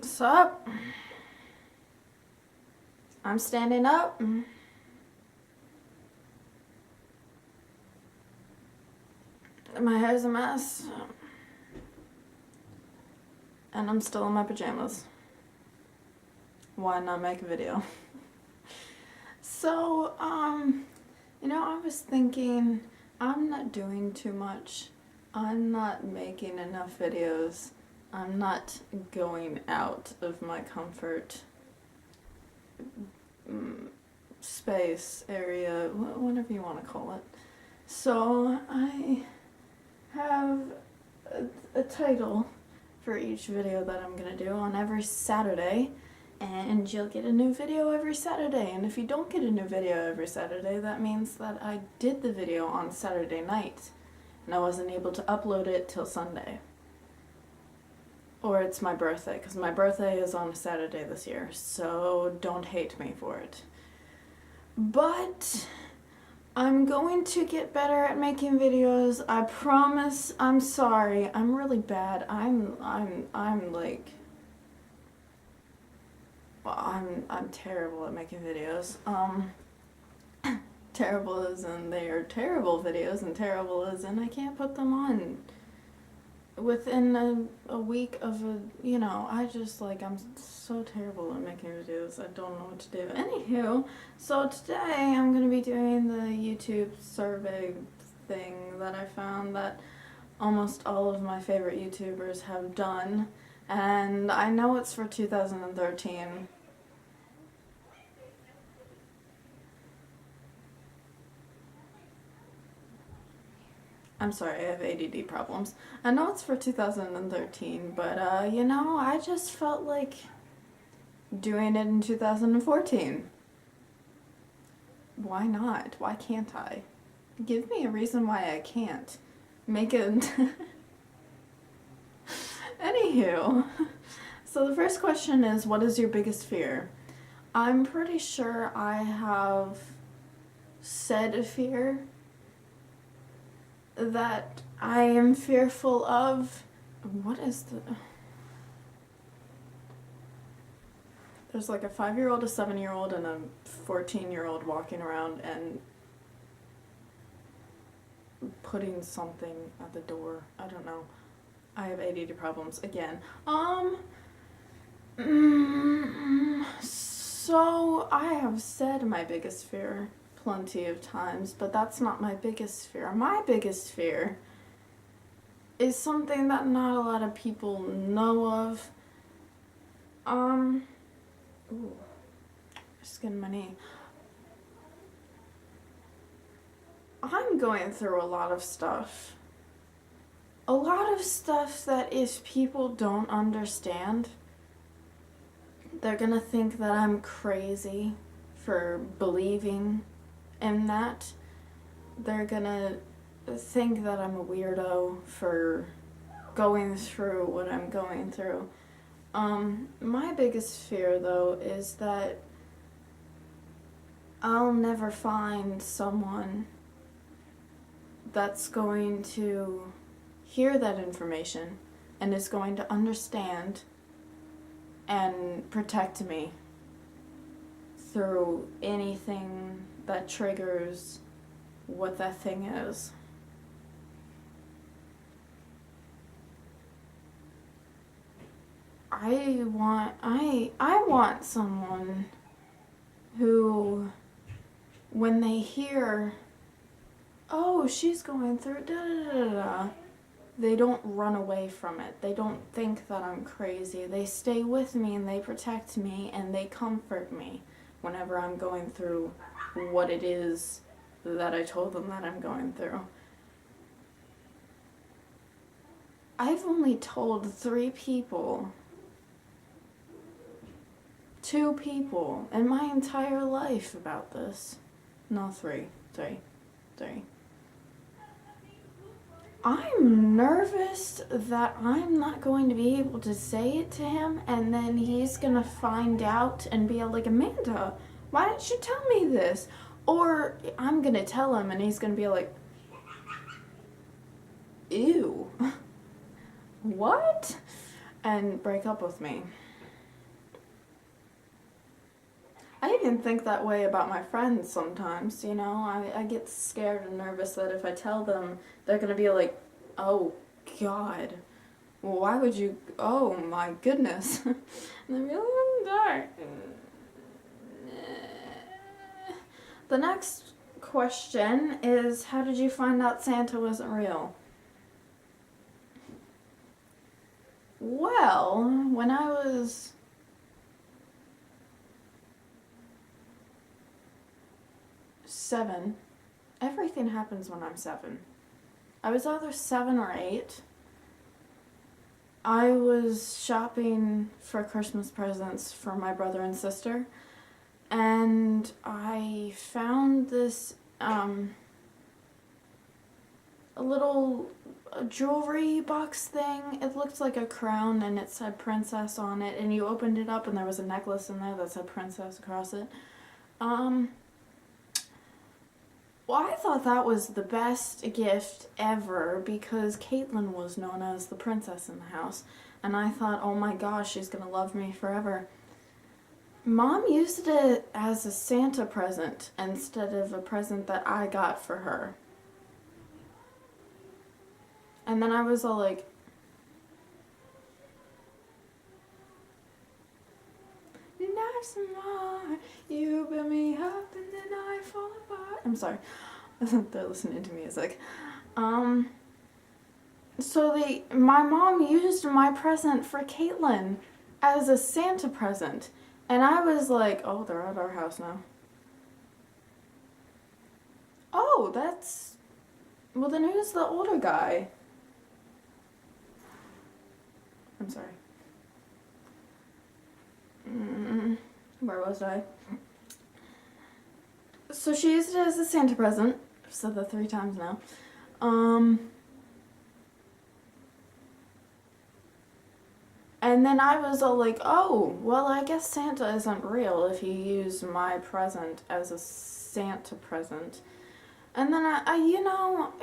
Sup? I'm standing up. My hair's a mess. And I'm still in my pajamas. Why not make a video? So, I was thinking I'm not doing too much. I'm not making enough videos. I'm not going out of my comfort space, area, whatever you want to call it. So I have a title for each video that I'm going to do on every Saturday, and you'll get a new video every Saturday. And if you don't get a new video every Saturday, that means that I did the video on Saturday night and I wasn't able to upload it till Sunday. Or it's my birthday, because my birthday is on a Saturday this year, so don't hate me for it. But I'm going to get better at making videos. I promise. I'm sorry. I'm really bad. I'm terrible at making videos. Terrible as in they are terrible videos, and terrible as in I can't put them on within a week of I'm so terrible at making videos. I don't know what to do. Anywho, so today I'm going to be doing the YouTube survey thing that I found that almost all of my favorite YouTubers have done. And I know it's for 2013. I'm sorry, I have ADD problems. I know it's for 2013, but I just felt like doing it in 2014. Why not? Why can't I? Give me a reason why I can't. Make it... Anywho, so the first question is, what is your biggest fear? I'm pretty sure I have said a fear that I am fearful of. What is There's like a 5-year-old, a 7-year-old, and a 14-year-old walking around and putting something at the door. I don't know. I have ADD problems again. So I have said my biggest fear plenty of times, but that's not my biggest fear. My biggest fear is something that not a lot of people know of. Ooh, just getting my knee. I'm going through a lot of stuff. A lot of stuff that if people don't understand, they're gonna think that I'm crazy for believing in that. They're gonna think that I'm a weirdo for going through what I'm going through. My biggest fear, though, is that I'll never find someone that's going to hear that information and is going to understand and protect me through anything that triggers what that thing is. I want someone who, when they hear, oh, she's going through da da da da, they don't run away from it. They don't think that I'm crazy. They stay with me and they protect me and they comfort me whenever I'm going through what it is that I told them that I'm going through. I've only told 3 people, 2 people in my entire life about this. No, 3. I'm nervous that I'm not going to be able to say it to him, and then he's gonna find out and be like, Amanda, why didn't you tell me this? Or I'm gonna tell him and he's gonna be like, ew, what? And break up with me. I even think that way about my friends sometimes, you know? I get scared and nervous that if I tell them, they're gonna be like, oh, God. Well, why would you, oh my goodness. And they're really dark. The next question is, how did you find out Santa wasn't real? Well, when I was 7, everything happens when I'm 7. I was either 7 or 8. I was shopping for Christmas presents for my brother and sister, and I found this a little jewelry box thing. It looked like a crown and it said princess on it, and you opened it up and there was a necklace in there that said princess across it. Well, I thought that was the best gift ever because Caitlin was known as the princess in the house. And I thought, oh my gosh, she's going to love me forever. Mom used it as a Santa present instead of a present that I got for her. And then I was all like, life's more, you build me up and then I fall apart. I'm sorry. They're listening to music. So my mom used my present for Caitlin as a Santa present. And I was like, oh, they're at our house now. Oh, well then who's the older guy? I'm sorry. Where was I? So she used it as a Santa present. I've said that 3 times now. And then I was all like, oh, well, I guess Santa isn't real if you use my present as a Santa present. And then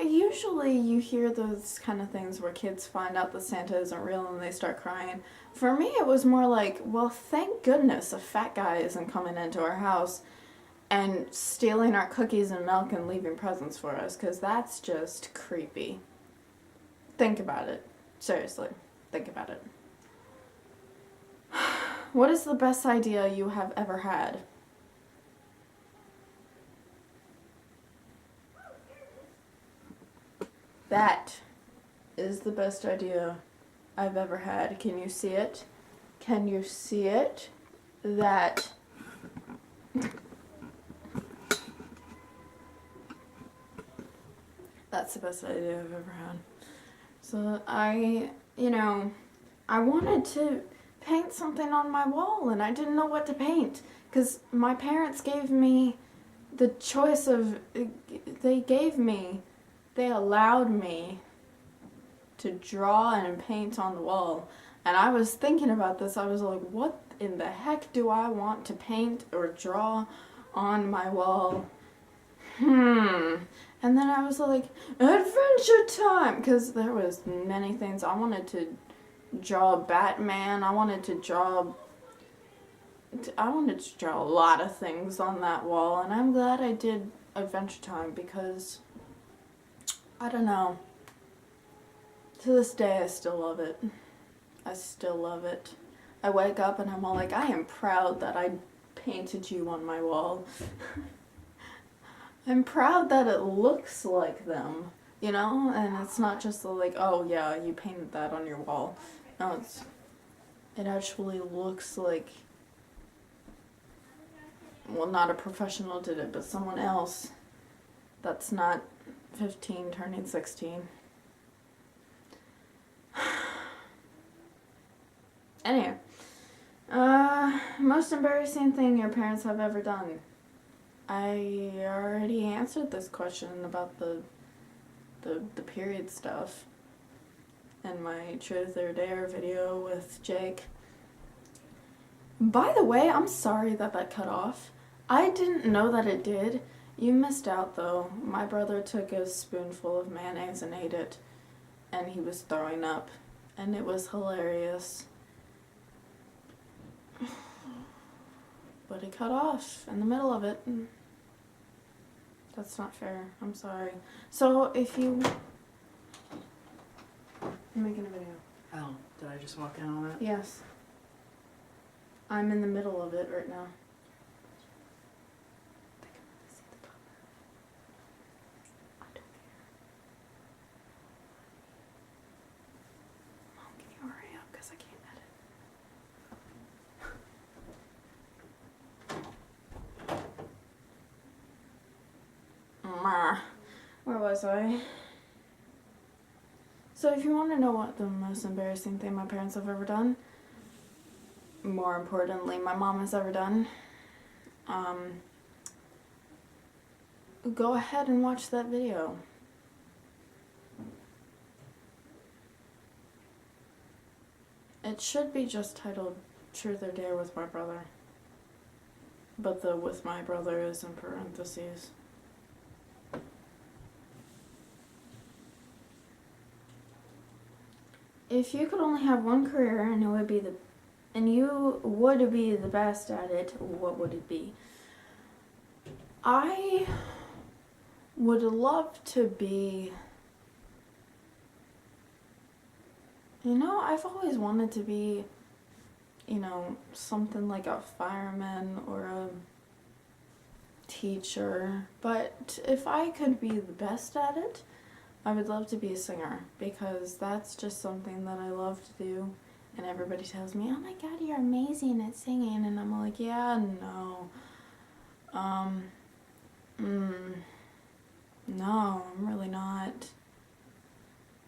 usually you hear those kind of things where kids find out that Santa isn't real and they start crying. For me, it was more like, well, thank goodness a fat guy isn't coming into our house and stealing our cookies and milk and leaving presents for us, because that's just creepy. Think about it. Seriously, think about it. What is the best idea you have ever had? That is the best idea I've ever had. Can you see it? Can you see it? That. That's the best idea I've ever had. So I wanted to paint something on my wall and I didn't know what to paint because my parents gave me the choice of, they allowed me to draw and paint on the wall. And I was thinking about this. I was like, what in the heck do I want to paint or draw on my wall? And then I was like, adventure time! Because there was many things. I wanted to draw Batman. I wanted to draw a lot of things on that wall. And I'm glad I did Adventure Time because, I don't know. To this day, I still love it. I still love it. I wake up and I'm all like, I am proud that I painted you on my wall. I'm proud that it looks like them, you know? And it's not just like, oh yeah, you painted that on your wall. No, it actually looks like, well, not a professional did it, but someone else that's not 15 turning 16. Anyway, most embarrassing thing your parents have ever done. I already answered this question about the period stuff in my Truth or Dare video with Jake. By the way, I'm sorry that cut off. I didn't know that it did. You missed out though. My brother took a spoonful of mayonnaise and ate it, and he was throwing up, and it was hilarious. But but it cut off in the middle of it. That's not fair. I'm sorry. So if you... I'm making a video. Oh, did I just walk in on it? Yes. I'm in the middle of it right now. Mom, can you hurry up? Because I can't edit. Where was I? So if you want to know what the most embarrassing thing my parents have ever done, more importantly, my mom has ever done, go ahead and watch that video. It should be just titled Truth or Dare with my brother, but the with my brother is in parentheses. If you could only have one career and you would be the best at it, what would it be? I would love to be, I've always wanted to be, something like a fireman or a teacher, but if I could be the best at it, I would love to be a singer, because that's just something that I love to do, and everybody tells me, oh my god, you're amazing at singing, and I'm like, yeah, no, no, I'm really not.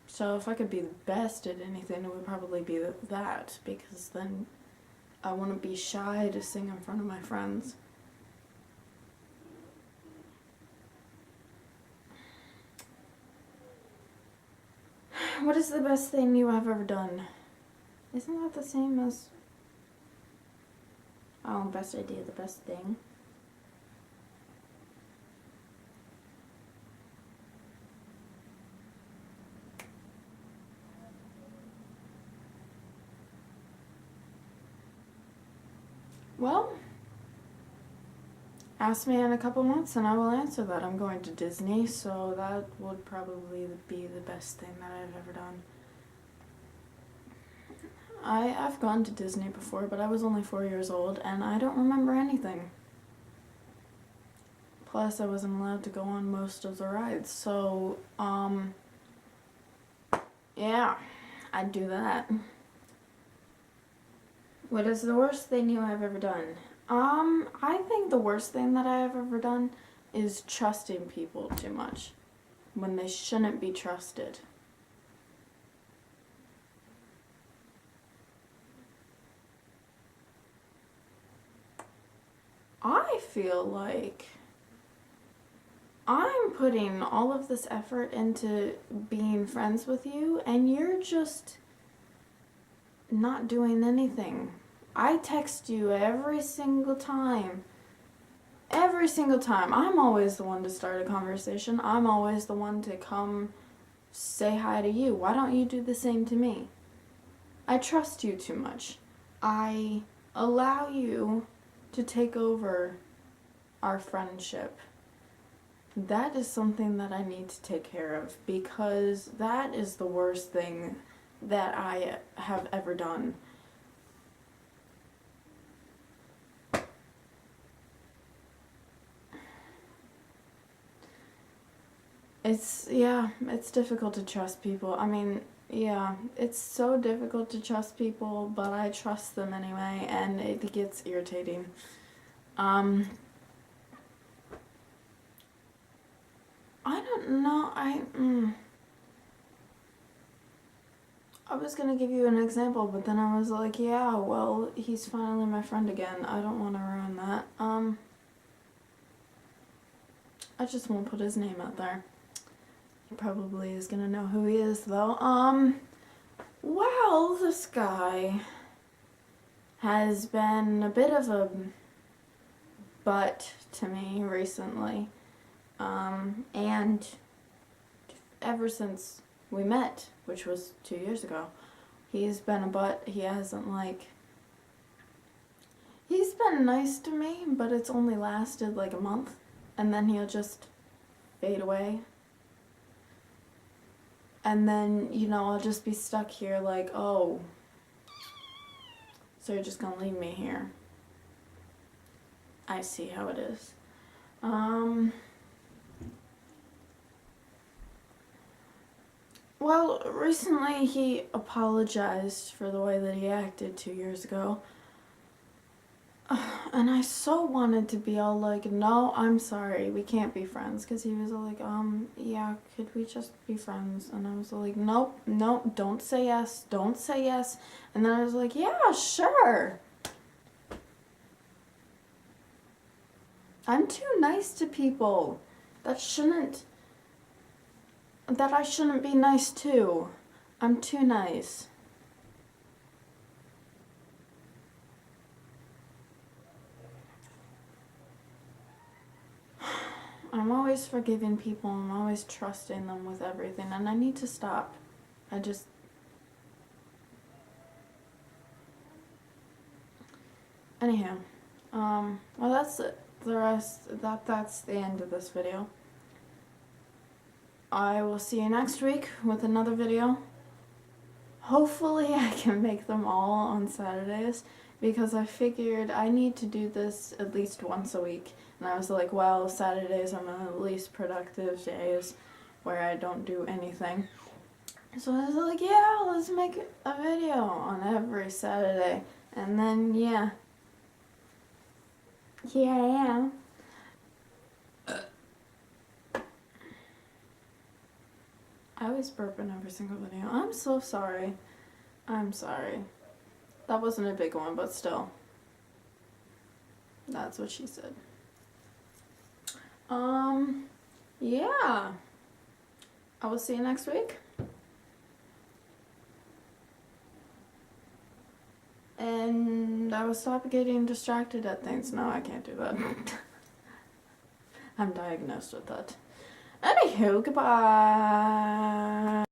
So if I could be the best at anything, it would probably be that, because then I wouldn't be shy to sing in front of my friends. What is the best thing you have ever done? Isn't that the same as... Oh, best idea, the best thing. Well, ask me in a couple months and I will answer that. I'm going to Disney, so that would probably be the best thing that I've ever done. I've gone to Disney before, but I was only 4 years old and I don't remember anything. Plus, I wasn't allowed to go on most of the rides, so, yeah, I'd do that. What is the worst thing you have ever done? I think the worst thing that I have ever done is trusting people too much when they shouldn't be trusted. I feel like I'm putting all of this effort into being friends with you, and you're just not doing anything. I text you every single time. Every single time. I'm always the one to start a conversation. I'm always the one to come say hi to you. Why don't you do the same to me? I trust you too much. I allow you to take over our friendship. That is something that I need to take care of, because that is the worst thing that I have ever done. It's difficult to trust people. I mean, yeah, it's so difficult to trust people, but I trust them anyway, and it gets irritating. I don't know, I was gonna give you an example, but then I was like, yeah, well, he's finally my friend again. I don't want to ruin that. I just won't put his name out there. He probably is gonna know who he is, though. Well, this guy has been a bit of a butt to me recently. And ever since we met, which was 2 years ago, he's been a butt. He he's been nice to me, but it's only lasted like a month, and then he'll just fade away. And then, you know, I'll just be stuck here like, oh, so you're just gonna leave me here. I see how it is. Well, recently he apologized for the way that he acted 2 years ago. And I so wanted to be all like, no, I'm sorry, we can't be friends. Because he was all like, yeah, could we just be friends? And I was like, nope, don't say yes, don't say yes. And then I was like, yeah, sure. I'm too nice to people that I shouldn't be nice to. I'm too nice. I'm always forgiving people, I'm always trusting them with everything, and I need to stop. Anyhow, well, that's it. That's the end of this video. I will see you next week with another video. Hopefully I can make them all on Saturdays, because I figured I need to do this at least once a week. And I was like, well, Saturdays are my least productive days where I don't do anything. So I was like, yeah, let's make a video on every Saturday. And then, yeah. Here I am. I always burp in every single video. I'm so sorry. I'm sorry. That wasn't a big one, but still. That's what she said. Yeah. I will see you next week. And I will stop getting distracted at things. No, I can't do that. I'm diagnosed with that. Anywho, goodbye.